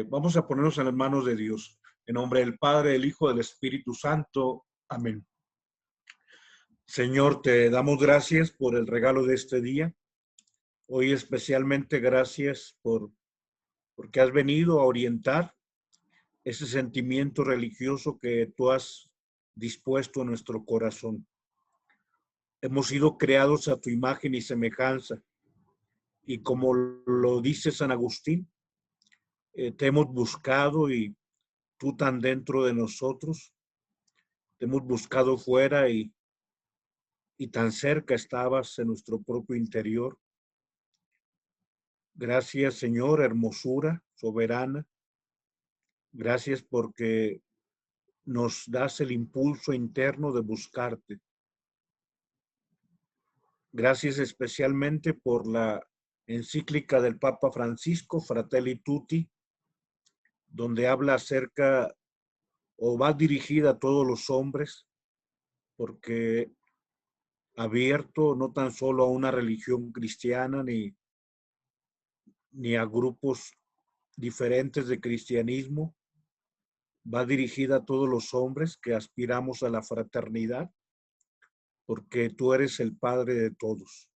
Vamos a ponernos en las manos de Dios. En nombre del Padre, del Hijo, del Espíritu Santo. Amén. Señor, te damos gracias por el regalo de este día. Hoy especialmente gracias porque has venido a orientar ese sentimiento religioso que tú has dispuesto en nuestro corazón. Hemos sido creados a tu imagen y semejanza. Y como lo dice San Agustín, te hemos buscado y tú tan dentro de nosotros, te hemos buscado fuera y tan cerca estabas en nuestro propio interior. Gracias, Señor, hermosura soberana. Gracias porque nos das el impulso interno de buscarte. Gracias especialmente por la encíclica del Papa Francisco, Fratelli Tutti, donde habla acerca o va dirigida a todos los hombres, porque abierto no tan solo a una religión cristiana ni a grupos diferentes de cristianismo, va dirigida a todos los hombres que aspiramos a la fraternidad, porque tú eres el Padre de todos.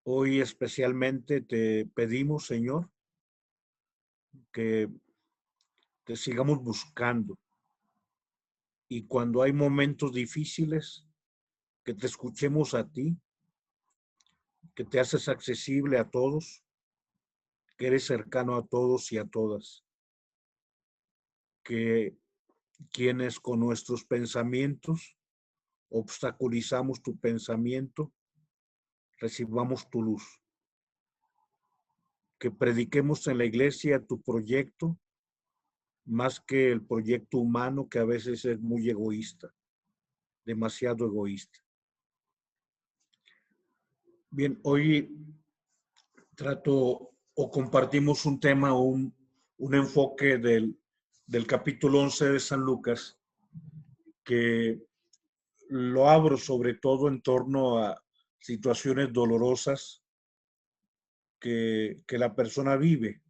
Hoy especialmente te pedimos, Señor, que te sigamos buscando y cuando hay momentos difíciles, que te escuchemos a ti, que te haces accesible a todos, que eres cercano a todos y a todas, que quienes con nuestros pensamientos obstaculizamos tu pensamiento, recibamos tu luz, que prediquemos en la iglesia tu proyecto más que el proyecto humano que a veces es muy egoísta, demasiado egoísta. Bien, hoy trato o compartimos un tema, un enfoque del capítulo 11 de San Lucas, que lo abro sobre todo en torno a situaciones dolorosas que la persona vive.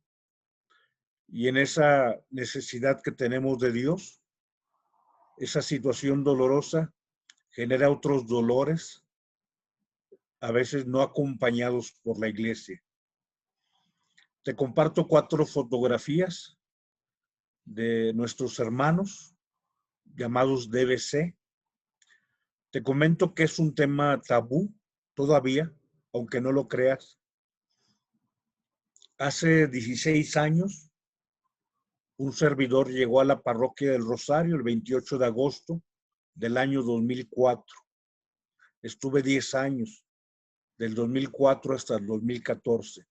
Y en esa necesidad que tenemos de Dios, esa situación dolorosa genera otros dolores, a veces no acompañados por la iglesia. Te comparto 4 fotografías de nuestros hermanos llamados DBC. Te comento que es un tema tabú todavía, aunque no lo creas. Hace 16 años, un servidor llegó a la parroquia del Rosario el 28 de agosto del año 2004. Estuve 10 años, del 2004 hasta el 2014.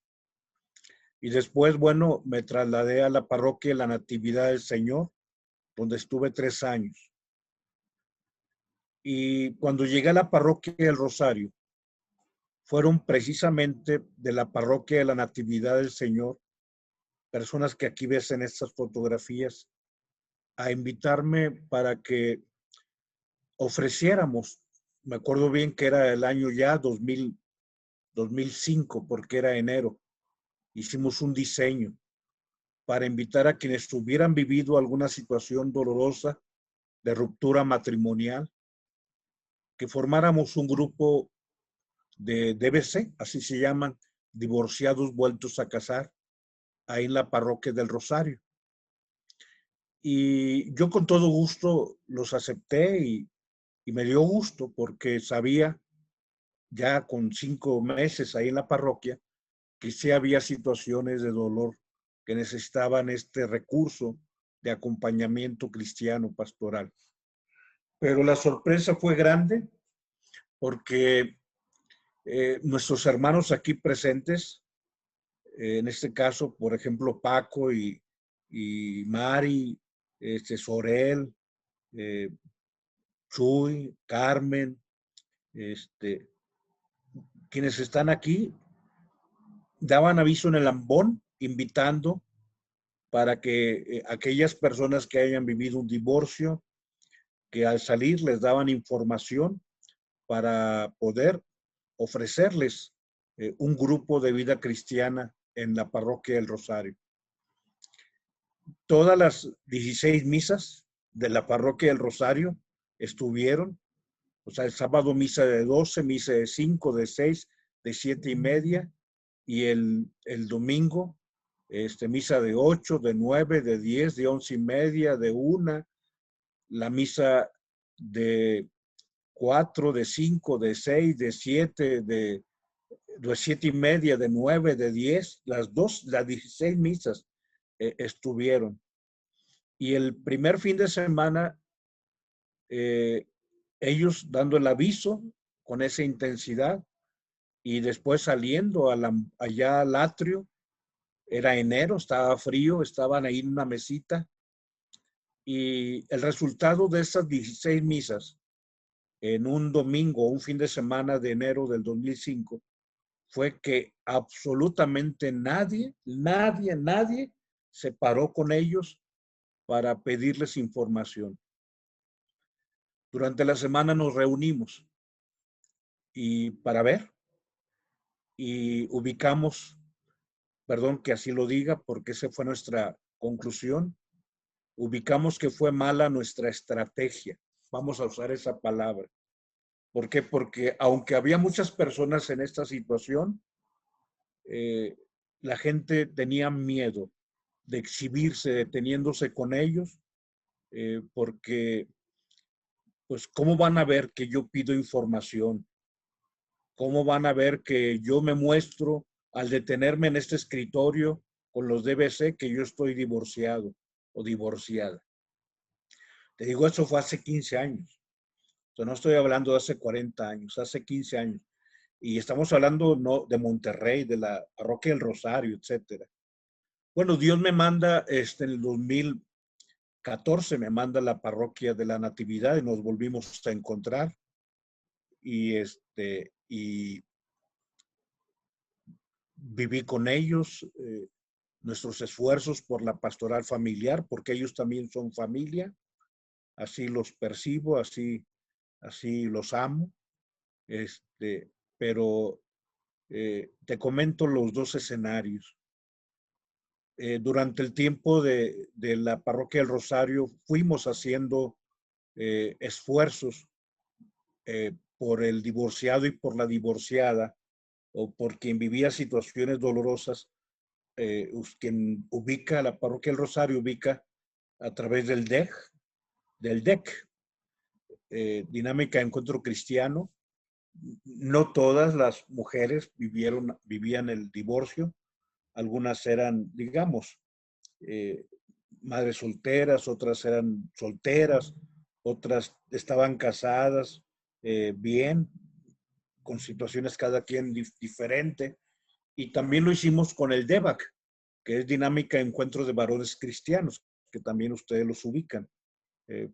Y después, bueno, me trasladé a la parroquia de la Natividad del Señor, donde estuve 3 años. Y cuando llegué a la parroquia del Rosario, fueron precisamente de la parroquia de la Natividad del Señor, personas que aquí ves en estas fotografías, a invitarme para que ofreciéramos, me acuerdo bien que era el año ya 2005, porque era enero, hicimos un diseño para invitar a quienes hubieran vivido alguna situación dolorosa de ruptura matrimonial, que formáramos un grupo de DBC, así se llaman, divorciados vueltos a casar, ahí en la parroquia del Rosario. Y yo con todo gusto los acepté y me dio gusto porque sabía ya con 5 meses ahí en la parroquia que sí había situaciones de dolor que necesitaban este recurso de acompañamiento cristiano pastoral. Pero la sorpresa fue grande porque nuestros hermanos aquí presentes, en este caso, por ejemplo, Paco y Mari, Sorel, Chuy, Carmen, quienes están aquí, daban aviso en el ambón, invitando para que aquellas personas que hayan vivido un divorcio, que al salir les daban información para poder ofrecerles un grupo de vida cristiana en la parroquia del Rosario. Todas las 16 misas de la parroquia del Rosario estuvieron. O sea, el sábado misa de 12, misa de 5, de 6, de 7:30, y el domingo misa de 8, de 9, de 10, de 11:30, de 1, la misa de 4, de 5, de 6, de 7, de 7:30, de 9, de 10, las 16 misas estuvieron. Y el primer fin de semana, ellos dando el aviso con esa intensidad y después saliendo allá al atrio. Era enero, estaba frío, estaban ahí en una mesita, y el resultado de esas 16 misas en un domingo, un fin de semana de enero del 2005, fue que absolutamente nadie se paró con ellos para pedirles información. Durante la semana nos reunimos y para ver, y ubicamos, perdón que así lo diga, porque esa fue nuestra conclusión, ubicamos que fue mala nuestra estrategia. Vamos a usar esa palabra. ¿Por qué? Porque aunque había muchas personas en esta situación, eh, la gente tenía miedo de exhibirse deteniéndose con ellos, porque, pues, ¿cómo van a ver que yo pido información? ¿Cómo van a ver que yo me muestro al detenerme en este escritorio con los DBC que yo estoy divorciado o divorciada? Te digo, eso fue hace 15 años. O sea, no estoy hablando de hace 40 años, hace 15 años. Y estamos hablando no, de Monterrey, de la parroquia del Rosario, etcétera. Bueno, Dios me manda, en el 2014 me manda la parroquia de la Natividad y nos volvimos a encontrar. Y viví con ellos nuestros esfuerzos por la pastoral familiar, porque ellos también son familia. Así los percibo, así los amo. Pero te comento los dos escenarios. Durante el tiempo de la parroquia del Rosario fuimos haciendo esfuerzos por el divorciado y por la divorciada, o por quien vivía situaciones dolorosas. Quien ubica la parroquia del Rosario ubica a través del DEC, Dinámica de Encuentro Cristiano. No todas las mujeres vivían el divorcio. Algunas eran, digamos, eh, madres solteras, otras eran solteras, otras estaban casadas, bien, con situaciones cada quien diferente. Y también lo hicimos con el DEVAC, que es Dinámica de Encuentro de Varones Cristianos, que también ustedes los ubican.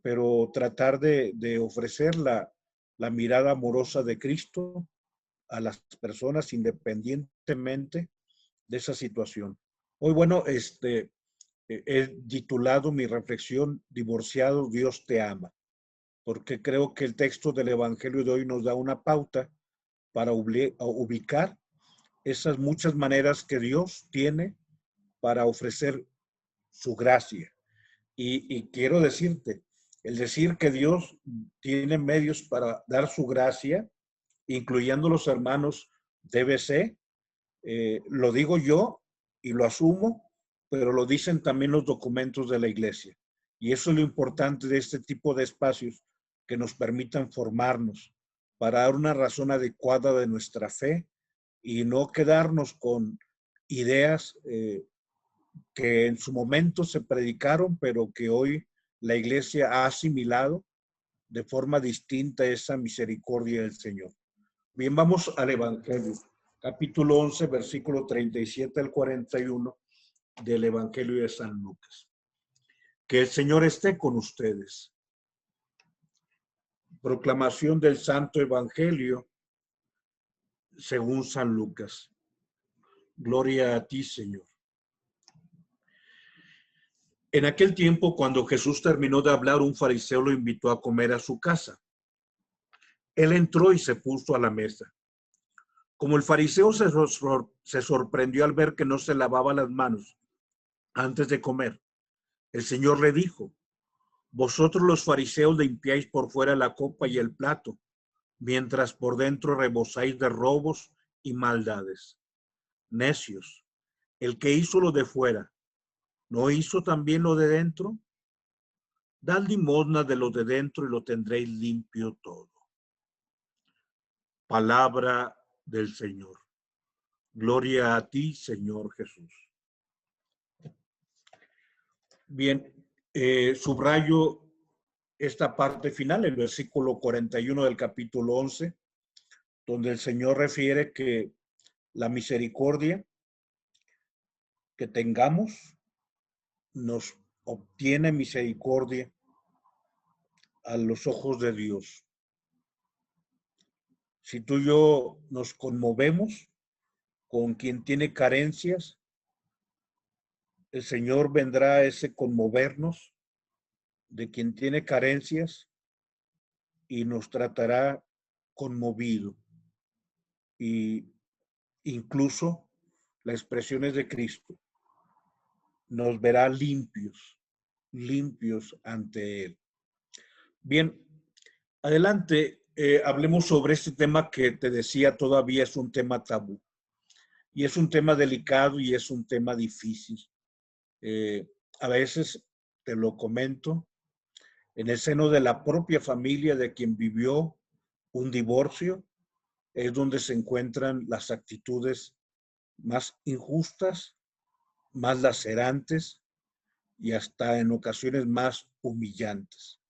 Pero tratar de ofrecer la mirada amorosa de Cristo a las personas independientemente de esa situación. Hoy, bueno, he titulado mi reflexión Divorciado, Dios te ama, porque creo que el texto del Evangelio de hoy nos da una pauta para ubicar esas muchas maneras que Dios tiene para ofrecer su gracia. Y quiero decirte, el decir que Dios tiene medios para dar su gracia, incluyendo los hermanos DBC, lo digo yo y lo asumo, pero lo dicen también los documentos de la iglesia. Y eso es lo importante de este tipo de espacios, que nos permitan formarnos para dar una razón adecuada de nuestra fe y no quedarnos con ideas que en su momento se predicaron, pero que hoy la iglesia ha asimilado de forma distinta esa misericordia del Señor. Bien, vamos al Evangelio. Capítulo 11, versículo 37 al 41 del Evangelio de San Lucas. Que el Señor esté con ustedes. Proclamación del Santo Evangelio según San Lucas. Gloria a ti, Señor. En aquel tiempo, cuando Jesús terminó de hablar, un fariseo lo invitó a comer a su casa. Él entró y se puso a la mesa. Como el fariseo se sorprendió al ver que no se lavaba las manos antes de comer, El Señor le dijo: vosotros los fariseos limpiáis por fuera la copa y el plato, mientras por dentro rebosáis de robos y maldades. Necios, el que hizo lo de fuera, ¿no hizo también lo de dentro? Dad limosna de lo de dentro y lo tendréis limpio todo. Palabra del Señor. Gloria a ti, Señor Jesús. Bien, subrayo esta parte final, el versículo 41 del capítulo 11, donde el Señor refiere que la misericordia que tengamos nos obtiene misericordia a los ojos de Dios. Si tú y yo nos conmovemos con quien tiene carencias, el Señor vendrá a ese conmovernos de quien tiene carencias y nos tratará conmovido. Y incluso la expresión es de Cristo. Nos verá limpios, limpios ante Él. Bien, adelante, hablemos sobre este tema que te decía todavía es un tema tabú. Y es un tema delicado y es un tema difícil. A veces, te lo comento, en el seno de la propia familia de quien vivió un divorcio, es donde se encuentran las actitudes más injustas, más lacerantes y hasta en ocasiones más humillantes.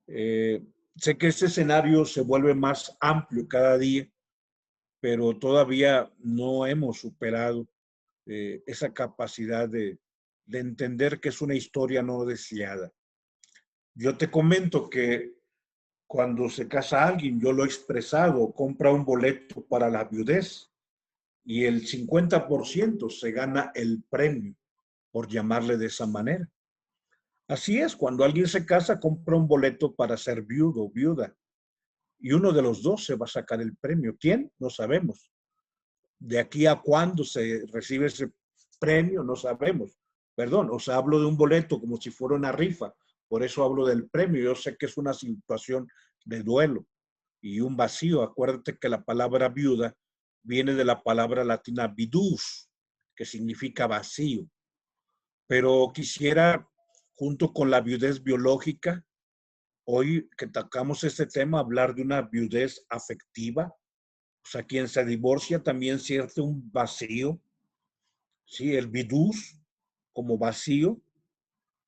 Sé que este escenario se vuelve más amplio cada día, pero todavía no hemos superado esa capacidad de entender que es una historia no deseada. Yo te comento que cuando se casa alguien, yo lo he expresado, compra un boleto para la viudez y el 50% se gana el premio, por llamarle de esa manera. Así es, cuando alguien se casa, compra un boleto para ser viudo o viuda y uno de los dos se va a sacar el premio. ¿Quién? No sabemos. De aquí a cuándo se recibe ese premio, no sabemos. Perdón, o sea, hablo de un boleto como si fuera una rifa, por eso hablo del premio. Yo sé que es una situación de duelo y un vacío. Acuérdate que la palabra viuda viene de la palabra latina vidus, que significa vacío. Pero quisiera, junto con la viudez biológica, hoy que tocamos este tema, hablar de una viudez afectiva. O sea, quien se divorcia también siente un vacío. Sí, el vidus como vacío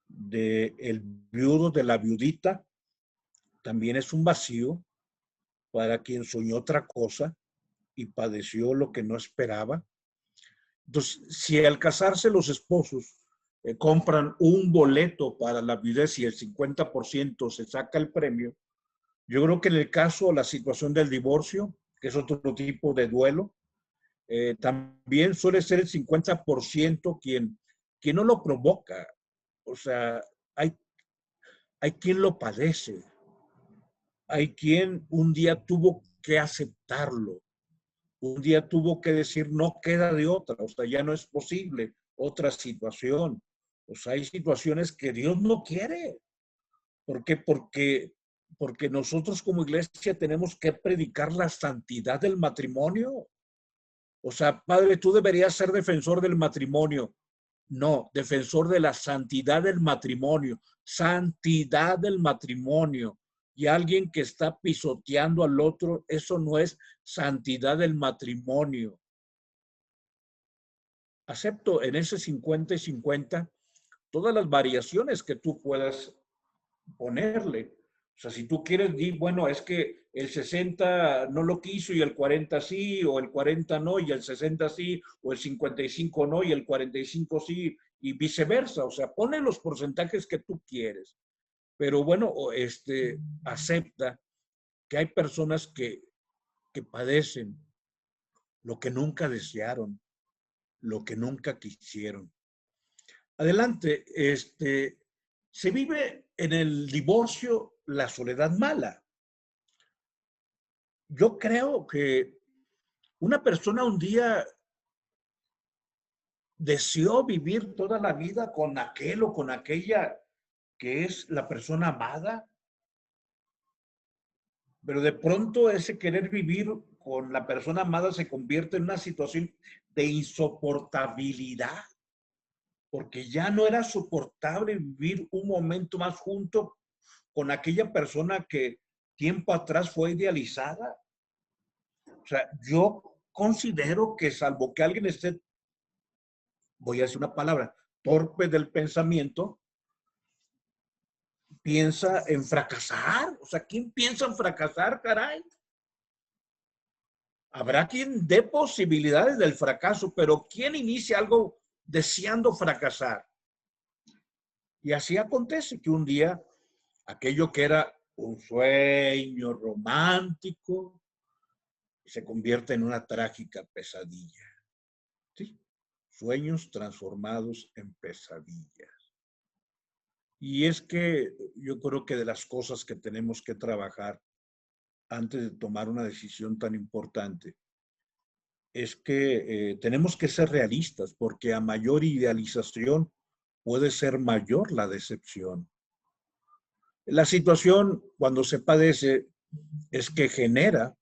de el viudo, de la viudita, también es un vacío para quien soñó otra cosa y padeció lo que no esperaba. Entonces, si al casarse los esposos compran un boleto para la viudez y el 50% se saca el premio, yo creo que en el caso, la situación del divorcio, que es otro tipo de duelo, también suele ser el 50% quien no lo provoca. O sea, hay, hay quien lo padece, hay quien un día tuvo que aceptarlo, un día tuvo que decir no queda de otra, o sea, ya no es posible otra situación. O sea, hay situaciones que Dios no quiere. ¿Por qué? Porque nosotros como iglesia tenemos que predicar la santidad del matrimonio. O sea, padre, tú deberías ser defensor del matrimonio. No, defensor de la santidad del matrimonio. Santidad del matrimonio. Y alguien que está pisoteando al otro, eso no es santidad del matrimonio. Acepto en ese 50 y 50 todas las variaciones que tú puedas ponerle. O sea, si tú quieres decir, bueno, es que el 60 no lo quiso y el 40 sí, o el 40 no y el 60 sí, o el 55 no y el 45 sí, y viceversa. O sea, pone los porcentajes que tú quieres. Pero bueno, acepta que hay personas que padecen lo que nunca desearon, lo que nunca quisieron. Adelante, se vive en el divorcio la soledad mala. Yo creo que una persona un día deseó vivir toda la vida con aquel o con aquella que es la persona amada, pero de pronto ese querer vivir con la persona amada se convierte en una situación de insoportabilidad, porque ya no era soportable vivir un momento más junto con aquella persona que tiempo atrás fue idealizada. O sea, yo considero que salvo que alguien esté, voy a decir una palabra, torpe del pensamiento, piensa en fracasar. O sea, ¿quién piensa en fracasar, caray? Habrá quien dé posibilidades del fracaso, pero ¿quién inicia algo deseando fracasar? Y así acontece que un día aquello que era un sueño romántico se convierte en una trágica pesadilla. ¿Sí? Sueños transformados en pesadillas. Y es que yo creo que de las cosas que tenemos que trabajar antes de tomar una decisión tan importante es que tenemos que ser realistas, porque a mayor idealización puede ser mayor la decepción. La situación cuando se padece es que genera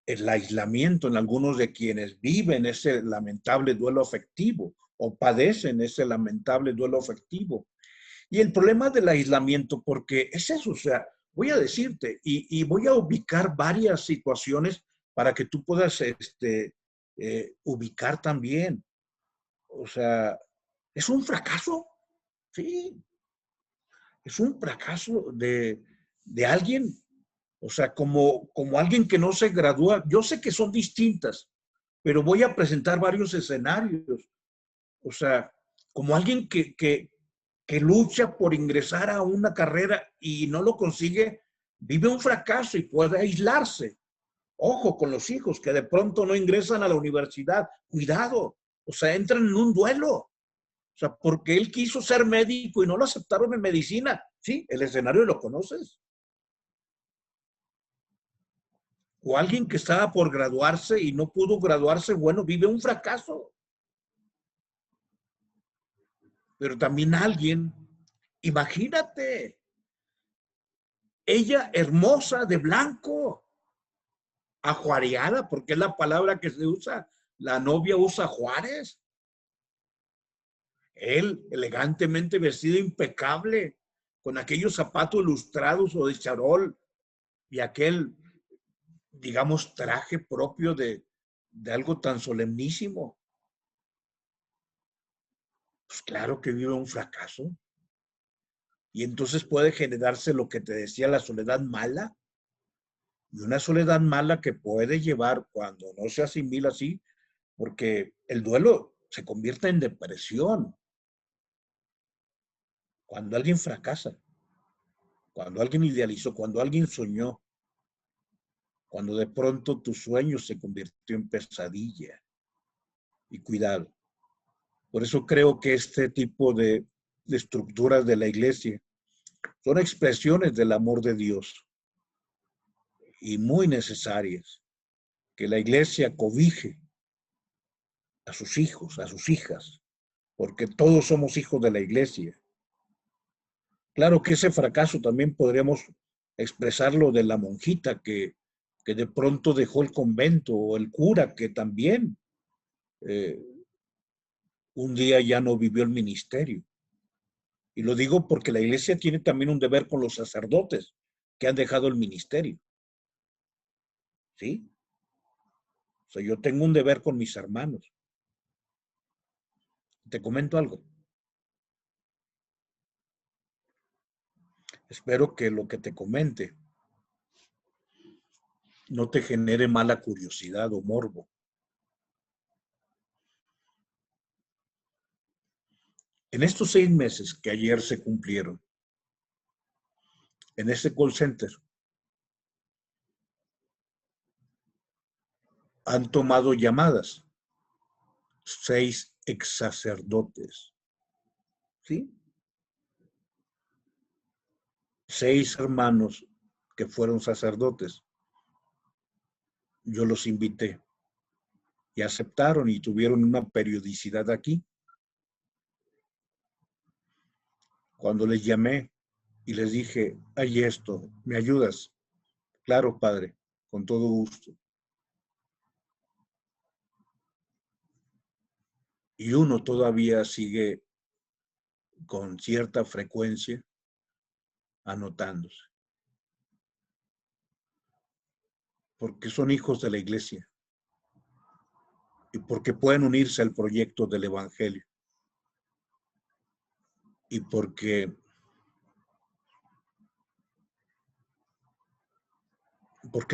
el aislamiento en algunos de quienes viven ese lamentable duelo afectivo o padecen ese lamentable duelo afectivo. Y el problema del aislamiento, porque es eso, o sea, voy a decirte y voy a ubicar varias situaciones para que tú puedas ubicar también. O sea, es un fracaso, sí, es un fracaso de alguien, o sea, como alguien que no se gradúa. Yo sé que son distintas, pero voy a presentar varios escenarios. O sea, como alguien que lucha por ingresar a una carrera y no lo consigue, vive un fracaso y puede aislarse. Ojo con los hijos que de pronto no ingresan a la universidad. Cuidado, o sea, entran en un duelo. O sea, porque él quiso ser médico y no lo aceptaron en medicina. Sí, el escenario lo conoces. O alguien que estaba por graduarse y no pudo graduarse, bueno, vive un fracaso. Pero también alguien, imagínate, ella hermosa de blanco, ajuareada, porque es la palabra que se usa. La novia usa Juárez. Él, elegantemente vestido, impecable, con aquellos zapatos lustrados o de charol y aquel, digamos, traje propio de algo tan solemnísimo. Pues claro que vive un fracaso. Y entonces puede generarse lo que te decía, la soledad mala. Y una soledad mala que puede llevar, cuando no se asimila así, porque el duelo se convierte en depresión. Cuando alguien fracasa, cuando alguien idealizó, cuando alguien soñó, cuando de pronto tu sueño se convirtió en pesadilla. Y cuidado. Por eso creo que este tipo de estructuras de la iglesia son expresiones del amor de Dios y muy necesarias. Que la iglesia cobije a sus hijos, a sus hijas, porque todos somos hijos de la iglesia. Claro que ese fracaso también podríamos expresarlo de la monjita que de pronto dejó el convento, o el cura que también eh, un día ya no vivió el ministerio. Y lo digo porque la iglesia tiene también un deber con los sacerdotes que han dejado el ministerio. ¿Sí? O sea, yo tengo un deber con mis hermanos. Te comento algo. Espero que lo que te comente no te genere mala curiosidad o morbo. En estos 6 meses que ayer se cumplieron, en este call center, han tomado llamadas 6 ex sacerdotes, ¿sí? 6 hermanos que fueron sacerdotes. Yo los invité y aceptaron y tuvieron una periodicidad aquí. cuando les llamé y les dije, hay esto, ¿me ayudas? Claro, padre, con todo gusto. Y uno todavía sigue con cierta frecuencia anotándose, porque son hijos de la iglesia y porque pueden unirse al proyecto del evangelio y porque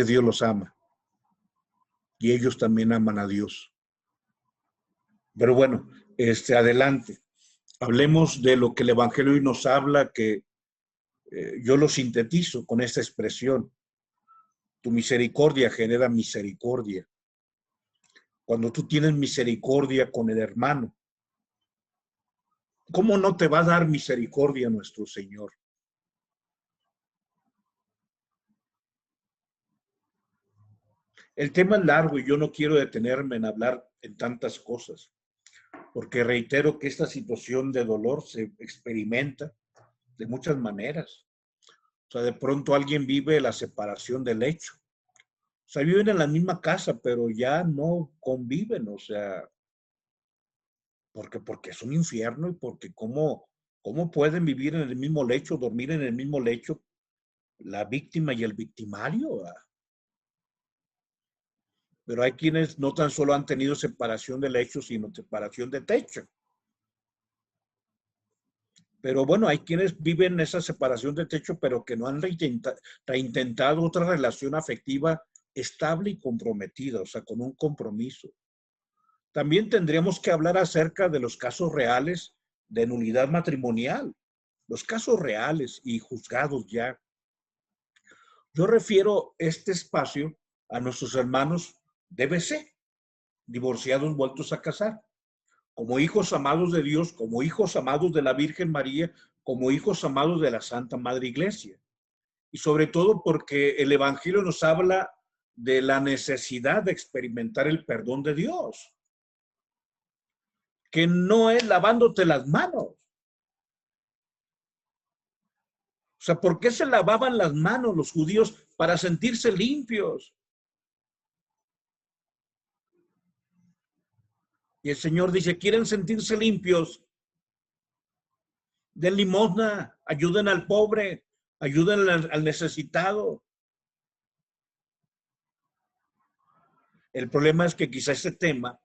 Dios los ama y ellos también aman a Dios. Pero bueno, adelante. Hablemos de lo que el evangelio hoy nos habla, que yo lo sintetizo con esta expresión. Tu misericordia genera misericordia. Cuando tú tienes misericordia con el hermano, ¿cómo no te va a dar misericordia nuestro Señor? El tema es largo y yo no quiero detenerme en hablar en tantas cosas, porque reitero que esta situación de dolor se experimenta de muchas maneras. O sea, de pronto alguien vive la separación del hecho. O sea, viven en la misma casa, pero ya no conviven, o sea, porque es un infierno y porque cómo pueden vivir en el mismo lecho, dormir en el mismo lecho, la víctima y el victimario. Pero hay quienes no tan solo han tenido separación de lecho, sino separación de techo. Pero bueno, hay quienes viven esa separación de techo, pero que no han reintentado otra relación afectiva estable y comprometida, o sea, con un compromiso. También tendríamos que hablar acerca de los casos reales de nulidad matrimonial, los casos reales y juzgados ya. Yo refiero este espacio a nuestros hermanos DBC, divorciados vueltos a casar, como hijos amados de Dios, como hijos amados de la Virgen María, como hijos amados de la Santa Madre Iglesia. Y sobre todo porque el Evangelio nos habla de la necesidad de experimentar el perdón de Dios, que no es lavándote las manos. O sea, ¿por qué se lavaban las manos los judíos? Para sentirse limpios. Y el Señor dice, ¿quieren sentirse limpios? Den limosna, ayuden al pobre, ayuden al necesitado. El problema es que quizá este tema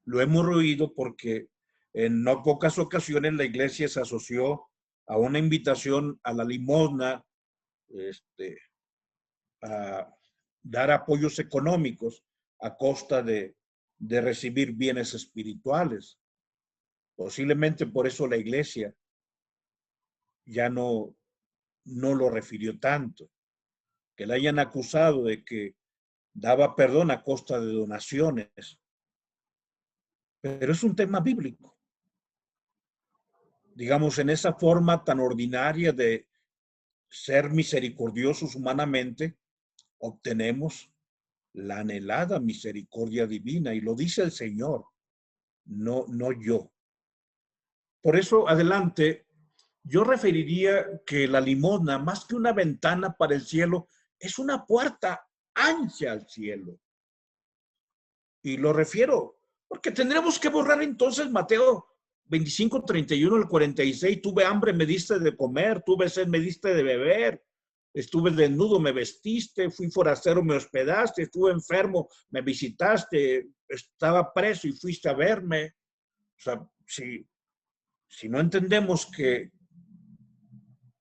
lo hemos oído porque en no pocas ocasiones la iglesia se asoció a una invitación a la limosna, a dar apoyos económicos a costa de recibir bienes espirituales. Posiblemente por eso la iglesia ya no lo refirió tanto, que la hayan acusado de que daba perdón a costa de donaciones. Pero es un tema bíblico. Digamos, en esa forma tan ordinaria de ser misericordiosos humanamente, obtenemos la anhelada misericordia divina, y lo dice el Señor, no yo. Por eso, adelante, yo referiría que la limosna, más que una ventana para el cielo, es una puerta ancha al cielo. Y lo refiero, porque tendremos que borrar entonces Mateo 25, 31 al 46. Tuve hambre, me diste de comer, tuve sed, me diste de beber, estuve desnudo, me vestiste, fui forastero, me hospedaste, estuve enfermo, me visitaste, estaba preso y fuiste a verme. O sea, si no entendemos que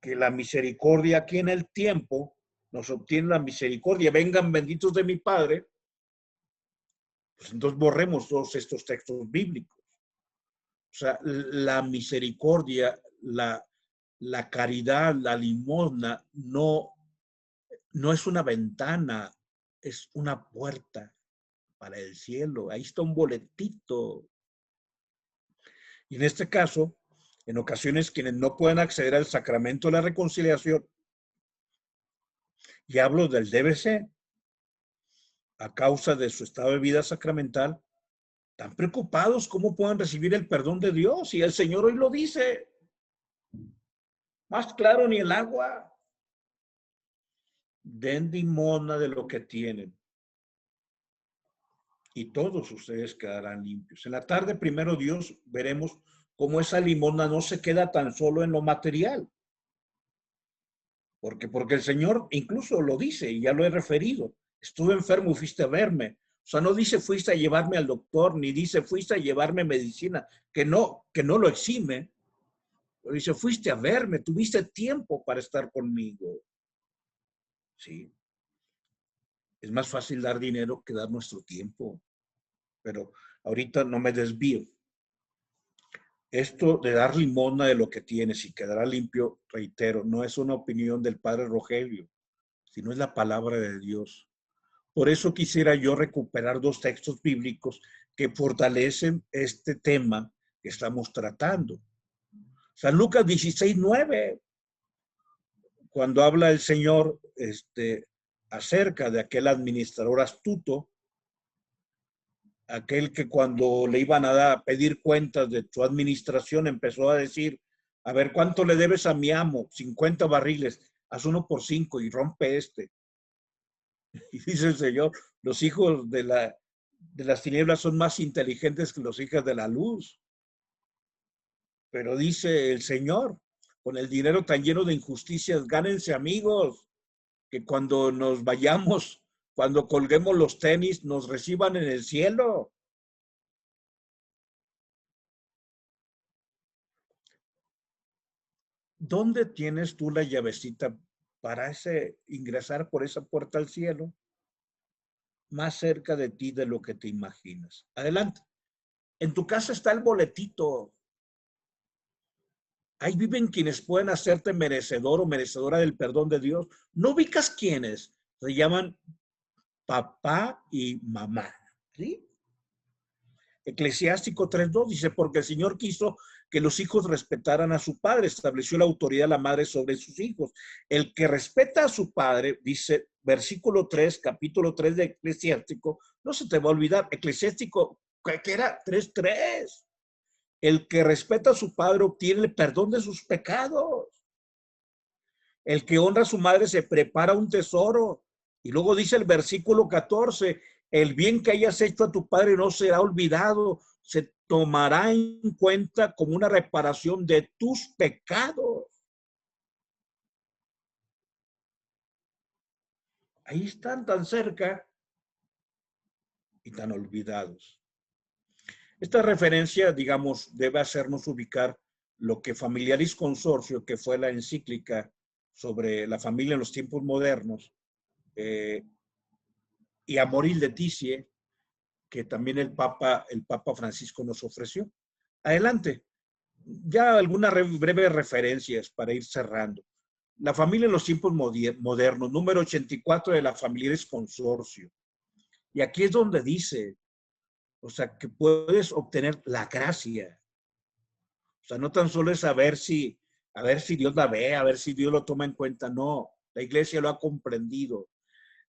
la misericordia aquí en el tiempo nos obtiene la misericordia, vengan benditos de mi Padre, pues entonces borremos todos estos textos bíblicos. O sea, la misericordia, la caridad, la limosna, no es una ventana, es una puerta para el cielo. Ahí está un boletito. Y en este caso, en ocasiones quienes no pueden acceder al sacramento de la reconciliación, y hablo del DBC, a causa de su estado de vida sacramental, están preocupados cómo pueden recibir el perdón de Dios. Y el Señor hoy lo dice. Más claro ni el agua. Den limosna de lo que tienen y todos ustedes quedarán limpios. En la tarde, primero Dios, veremos cómo esa limosna no se queda tan solo en lo material. Porque el Señor incluso lo dice, y ya lo he referido. Estuve enfermo y fuiste a verme. O sea, no dice fuiste a llevarme al doctor, ni dice fuiste a llevarme medicina, que no lo exime. Pero dice, fuiste a verme, tuviste tiempo para estar conmigo. Sí. Es más fácil dar dinero que dar nuestro tiempo. Pero ahorita no me desvío. Esto de dar limosna de lo que tienes y quedará limpio, reitero, no es una opinión del padre Rogelio, sino es la palabra de Dios. Por eso quisiera yo recuperar dos textos bíblicos que fortalecen este tema que estamos tratando. San Lucas 16:9, cuando habla el Señor acerca de aquel administrador astuto, aquel que cuando le iban a pedir cuentas de su administración empezó a decir, a ver, ¿cuánto le debes a mi amo? 50 barriles, haz uno por 5 y rompe este. Y dice el Señor, los hijos de las tinieblas son más inteligentes que los hijos de la luz. Pero dice el Señor, con el dinero tan lleno de injusticias, gánense amigos, que cuando nos vayamos, cuando colguemos los tenis, nos reciban en el cielo. ¿Dónde tienes tú la llavecita para ingresar por esa puerta al cielo? Más cerca de ti de lo que te imaginas. Adelante. En tu casa está el boletito. Ahí viven quienes pueden hacerte merecedor o merecedora del perdón de Dios. ¿No ubicas quiénes? Se llaman papá y mamá. ¿Sí? Eclesiástico 3:2 dice, porque el Señor quiso que los hijos respetaran a su padre, estableció la autoridad de la madre sobre sus hijos. El que respeta a su padre, dice versículo 3, capítulo 3 de Eclesiástico, no se te va a olvidar, Eclesiástico, ¿qué era? 3:3. El que respeta a su padre obtiene el perdón de sus pecados. El que honra a su madre se prepara un tesoro. Y luego dice el versículo 14, el bien que hayas hecho a tu padre no será olvidado, se tomará en cuenta como una reparación de tus pecados. Ahí están tan cerca y tan olvidados. Esta referencia, digamos, debe hacernos ubicar lo que Familiaris Consortio, que fue la encíclica sobre la familia en los tiempos modernos, y Amoris Laetitia, que también el Papa Francisco nos ofreció. Adelante. Ya algunas breves referencias para ir cerrando. La familia en los tiempos modernos, número 84 de la Familiaris Consortio. Y aquí es donde dice, o sea, que puedes obtener la gracia. O sea, no tan solo es a ver si Dios la ve, a ver si Dios lo toma en cuenta. No, la iglesia lo ha comprendido.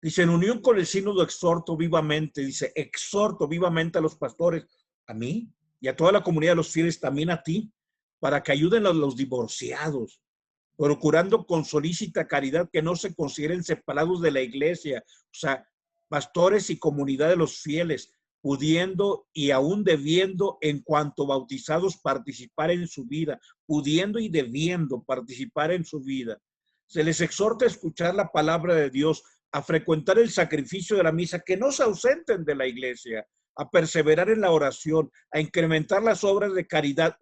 Dice, en unión con el sínodo exhorto vivamente, dice, exhorto vivamente a los pastores, a mí y a toda la comunidad de los fieles, también a ti, para que ayuden a los divorciados, procurando con solícita caridad que no se consideren separados de la iglesia, o sea, pastores y comunidad de los fieles, pudiendo y aún debiendo en cuanto bautizados participar en su vida, pudiendo y debiendo participar en su vida. Se les exhorta a escuchar la palabra de Dios, a frecuentar el sacrificio de la misa, que no se ausenten de la iglesia, a perseverar en la oración, a incrementar las obras de caridad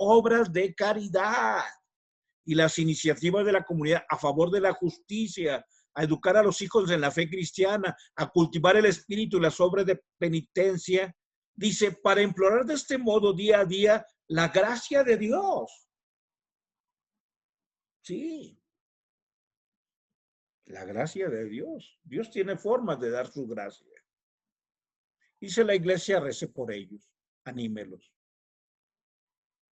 y las iniciativas de la comunidad a favor de la justicia, a educar a los hijos en la fe cristiana, a cultivar el espíritu y las obras de penitencia, dice, para implorar de este modo día a día la gracia de Dios. Sí, la gracia de Dios. Dios tiene formas de dar su gracia. Dice la iglesia, rece por ellos, anímelos.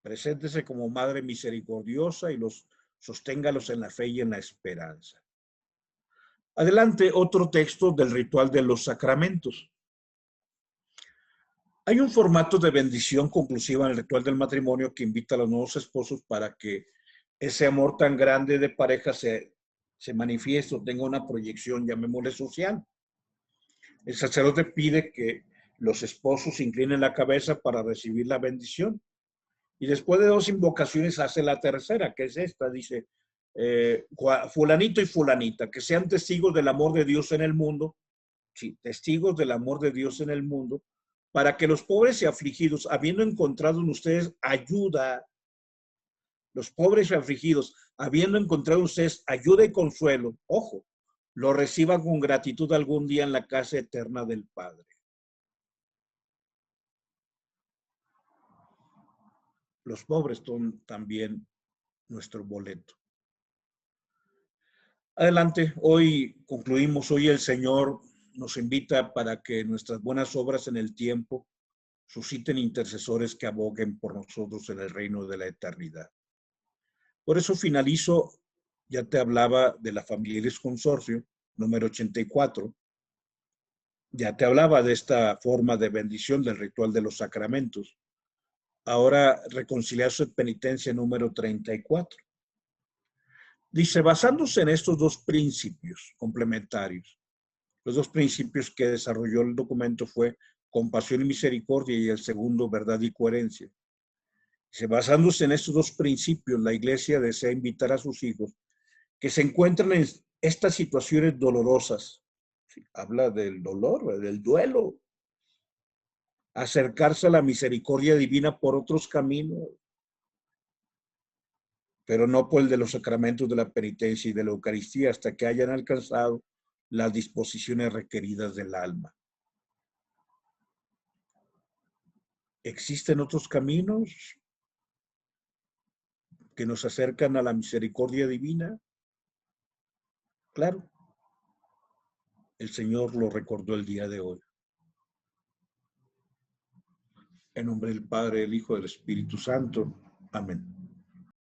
Preséntese como madre misericordiosa y los sosténgalos en la fe y en la esperanza. Adelante, otro texto del ritual de los sacramentos. Hay un formato de bendición conclusiva en el ritual del matrimonio que invita a los nuevos esposos para que ese amor tan grande de pareja se manifiesta o tenga una proyección, llamémosle social. El sacerdote pide que los esposos inclinen la cabeza para recibir la bendición. Y después de 2 invocaciones hace la tercera, que es esta, dice, fulanito y fulanita, que sean testigos del amor de Dios en el mundo, sí, testigos del amor de Dios en el mundo, para que los pobres y afligidos, habiendo encontrado en ustedes ayuda, los pobres y afligidos, habiendo encontrado en ustedes ayuda y consuelo, ojo, lo reciban con gratitud algún día en la casa eterna del Padre. Los pobres son también nuestro boleto. Adelante, hoy concluimos, hoy el Señor nos invita para que nuestras buenas obras en el tiempo susciten intercesores que aboguen por nosotros en el reino de la eternidad. Por eso finalizo, ya te hablaba de la Familiaris Consorcio, número 84, ya te hablaba de esta forma de bendición del ritual de los sacramentos. Ahora, reconciliación de penitencia número 34. Dice, basándose en estos 2 principios complementarios, los 2 principios que desarrolló el documento fue compasión y misericordia y el segundo, verdad y coherencia. Dice, basándose en estos 2 principios, la Iglesia desea invitar a sus hijos que se encuentran en estas situaciones dolorosas. Sí, habla del dolor, del duelo. Acercarse a la misericordia divina por otros caminos, pero no por el de los sacramentos de la penitencia y de la Eucaristía, hasta que hayan alcanzado las disposiciones requeridas del alma. ¿Existen otros caminos que nos acercan a la misericordia divina? Claro, el Señor lo recordó el día de hoy. En nombre del Padre, del Hijo y del Espíritu Santo. Amén.